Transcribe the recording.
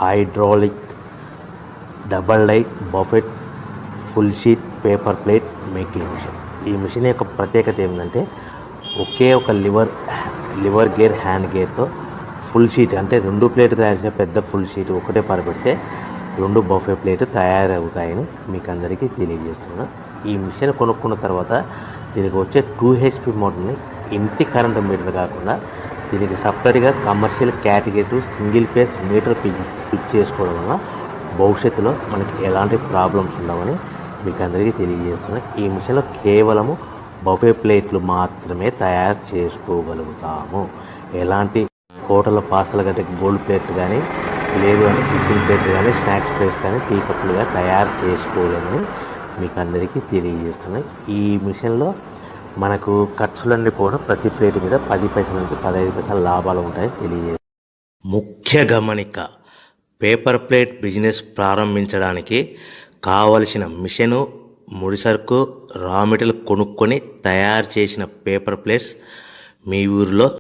Hydraulic double die buffet full sheet paper plate making machine. ఈ machine యొక్క ప్రత్యేకత ఏంటంటే ఒకే ఒక లివర్ గేర్ హ్యాండ్ గేర్తో ఫుల్ షీట్ అంటే 2 ప్లేట్ తయారు చేసే పెద్ద ఫుల్ షీట్ ఒకటే పరబెడితే 2 బఫే ప్లేట్ తయారవుతాయని మీకు అందరికీ తెలియజేస్తున్నాను. ఈ మిషన్ కొనుక్కున్న తర్వాత దీనికి వచ్చే 2 HP మోటార్ని ఇంటి కరెంటు మీటర్ కాకుండా దీనికి సపరేట్గా commercial category single phase metre fix చేసుకోవడం వల్ల భవిష్యత్తులో మనకి ఎలాంటి ప్రాబ్లమ్స్ ఉండవని మీకు అందరికీ తెలియజేస్తున్నాను. ఈ మిషన్లో కేవలము బఫే ప్లేట్లు మాత్రమే తయారు చేసుకోగలుగుతాము. ఎలాంటి హోటల్ పార్సల్ గట్టే గోల్డ్ ప్లేట్లు కానీ లేదు అంటే టిఫిన్ ప్లేట్లు కానీ స్నాక్స్ ప్లేట్స్ కానీ టీ కప్పులుగా తయారు చేసుకోలేమని మీకు అందరికీ తెలియజేస్తున్నాయి. ఈ మిషన్లో మనకు ఖర్చులన్నీ కూడా ప్రతి ప్లేట్ మీద 10 పైసల నుంచి 15 పైసల లాభాలు ఉంటాయని తెలియజేస్తాయి. ముఖ్య గమనిక, పేపర్ ప్లేట్ బిజినెస్ ప్రారంభించడానికి కావలసిన మిషను, ముడిసరుకు, రా మెటీరియల్ కొనుక్కొని తయారు చేసిన పేపర్ ప్లేట్స్ మీ ఊరిలో